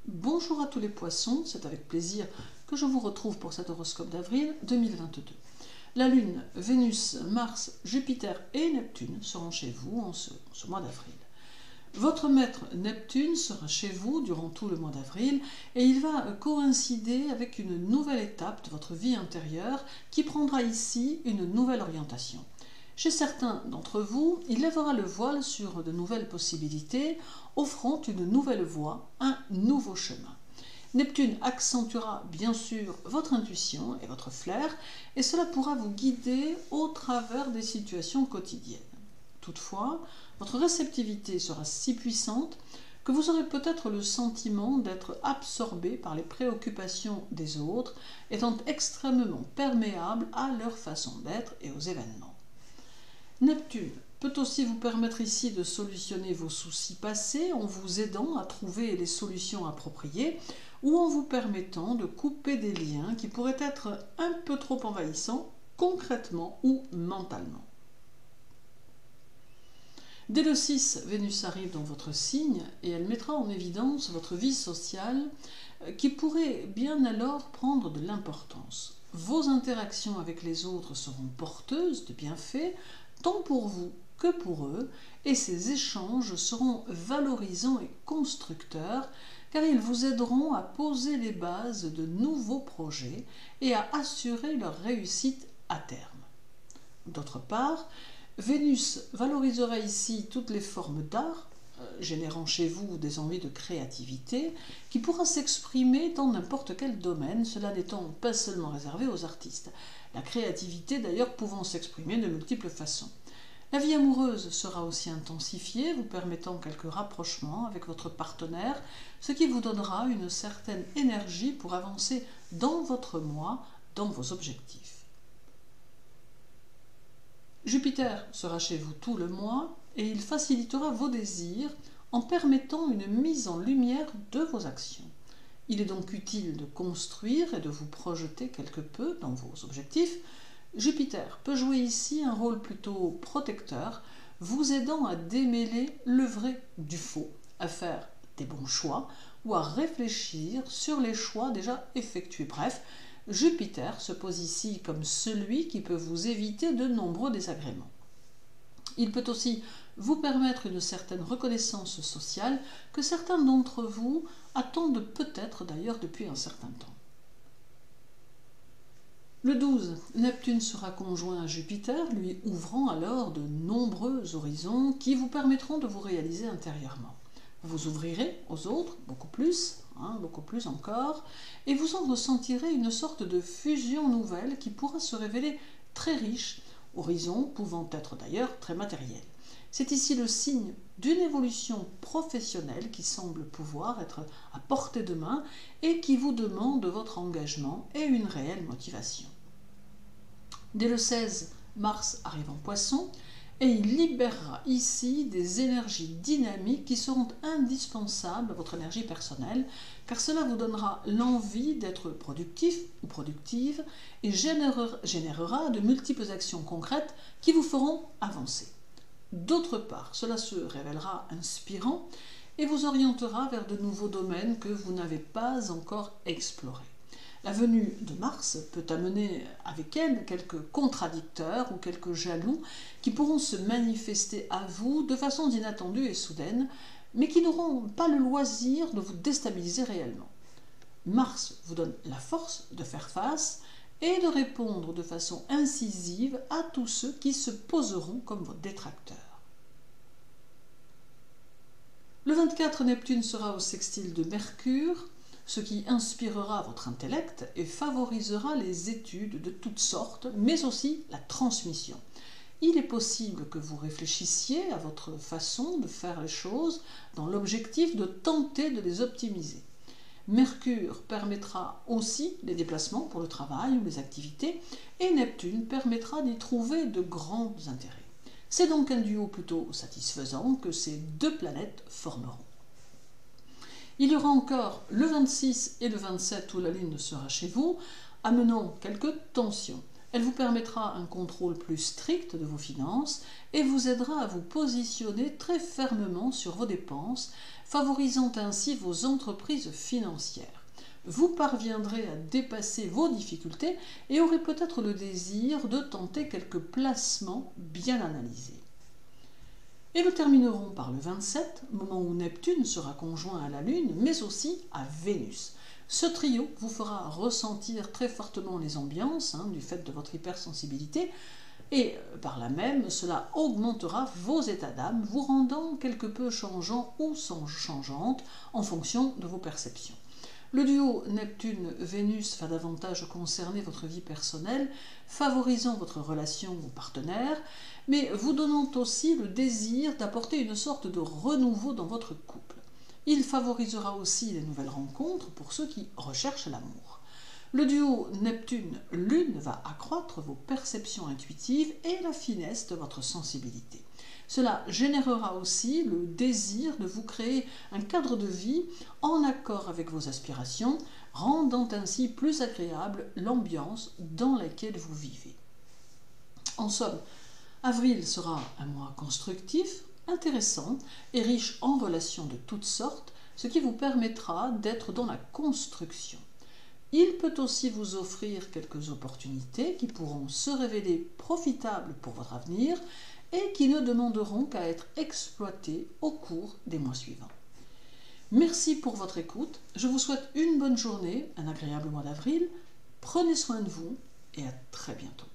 Bonjour à tous les poissons, c'est avec plaisir que je vous retrouve pour cet horoscope d'avril 2022. La Lune, Vénus, Mars, Jupiter et Neptune seront chez vous en ce mois d'avril. Votre maître Neptune sera chez vous durant tout le mois d'avril et il va coïncider avec une nouvelle étape de votre vie intérieure qui prendra ici une nouvelle orientation. Chez certains d'entre vous, il lèvera le voile sur de nouvelles possibilités, offrant une nouvelle voie, un nouveau chemin. Neptune accentuera bien sûr votre intuition et votre flair, et cela pourra vous guider au travers des situations quotidiennes. Toutefois, votre réceptivité sera si puissante que vous aurez peut-être le sentiment d'être absorbé par les préoccupations des autres, étant extrêmement perméable à leur façon d'être et aux événements. Neptune peut aussi vous permettre ici de solutionner vos soucis passés en vous aidant à trouver les solutions appropriées ou en vous permettant de couper des liens qui pourraient être un peu trop envahissants concrètement ou mentalement. Dès le 6, Vénus arrive dans votre signe et elle mettra en évidence votre vie sociale qui pourrait bien alors prendre de l'importance. Vos interactions avec les autres seront porteuses de bienfaits, tant pour vous que pour eux, et ces échanges seront valorisants et constructeurs, car ils vous aideront à poser les bases de nouveaux projets et à assurer leur réussite à terme. D'autre part, Vénus valorisera ici toutes les formes d'art, générant chez vous des envies de créativité, qui pourra s'exprimer dans n'importe quel domaine, cela n'étant pas seulement réservé aux artistes. La créativité d'ailleurs pouvant s'exprimer de multiples façons. La vie amoureuse sera aussi intensifiée, vous permettant quelques rapprochements avec votre partenaire, ce qui vous donnera une certaine énergie pour avancer dans votre mois, dans vos objectifs. Jupiter sera chez vous tout le mois et il facilitera vos désirs en permettant une mise en lumière de vos actions. Il est donc utile de construire et de vous projeter quelque peu dans vos objectifs. Jupiter peut jouer ici un rôle plutôt protecteur, vous aidant à démêler le vrai du faux, à faire des bons choix ou à réfléchir sur les choix déjà effectués. Bref, Jupiter se pose ici comme celui qui peut vous éviter de nombreux désagréments. Il peut aussi vous permettre une certaine reconnaissance sociale que certains d'entre vous attendent peut-être d'ailleurs depuis un certain temps. Le 12, Neptune sera conjoint à Jupiter, lui ouvrant alors de nombreux horizons qui vous permettront de vous réaliser intérieurement. Vous vous ouvrirez aux autres, beaucoup plus encore, et vous en ressentirez une sorte de fusion nouvelle qui pourra se révéler très riche, horizon pouvant être d'ailleurs très matériel. C'est ici le signe d'une évolution professionnelle qui semble pouvoir être à portée de main et qui vous demande votre engagement et une réelle motivation. Dès le 16, Mars arrive en Poisson et il libérera ici des énergies dynamiques qui seront indispensables à votre énergie personnelle, car cela vous donnera l'envie d'être productif ou productive et générera de multiples actions concrètes qui vous feront avancer. D'autre part, cela se révélera inspirant et vous orientera vers de nouveaux domaines que vous n'avez pas encore explorés. La venue de Mars peut amener avec elle quelques contradicteurs ou quelques jaloux qui pourront se manifester à vous de façon inattendue et soudaine, mais qui n'auront pas le loisir de vous déstabiliser réellement. Mars vous donne la force de faire face et de répondre de façon incisive à tous ceux qui se poseront comme vos détracteurs. Le 24, Neptune sera au sextile de Mercure, ce qui inspirera votre intellect et favorisera les études de toutes sortes, mais aussi la transmission. Il est possible que vous réfléchissiez à votre façon de faire les choses dans l'objectif de tenter de les optimiser. Mercure permettra aussi les déplacements pour le travail ou les activités, et Neptune permettra d'y trouver de grands intérêts. C'est donc un duo plutôt satisfaisant que ces deux planètes formeront. Il y aura encore le 26 et le 27 où la Lune sera chez vous, amenant quelques tensions. Elle vous permettra un contrôle plus strict de vos finances et vous aidera à vous positionner très fermement sur vos dépenses, favorisant ainsi vos entreprises financières. Vous parviendrez à dépasser vos difficultés et aurez peut-être le désir de tenter quelques placements bien analysés. Et nous terminerons par le 27, moment où Neptune sera conjoint à la Lune, mais aussi à Vénus. Ce trio vous fera ressentir très fortement les ambiances du fait de votre hypersensibilité, et par là même, cela augmentera vos états d'âme, vous rendant quelque peu changeant ou changeante en fonction de vos perceptions. Le duo Neptune-Vénus va davantage concerner votre vie personnelle, favorisant votre relation au partenaire, mais vous donnant aussi le désir d'apporter une sorte de renouveau dans votre couple. Il favorisera aussi les nouvelles rencontres pour ceux qui recherchent l'amour. Le duo Neptune-Lune va accroître vos perceptions intuitives et la finesse de votre sensibilité. Cela générera aussi le désir de vous créer un cadre de vie en accord avec vos aspirations, rendant ainsi plus agréable l'ambiance dans laquelle vous vivez. En somme, avril sera un mois constructif, intéressant et riche en relations de toutes sortes, ce qui vous permettra d'être dans la construction. Il peut aussi vous offrir quelques opportunités qui pourront se révéler profitables pour votre avenir et qui ne demanderont qu'à être exploitées au cours des mois suivants. Merci pour votre écoute, je vous souhaite une bonne journée, un agréable mois d'avril, prenez soin de vous et à très bientôt.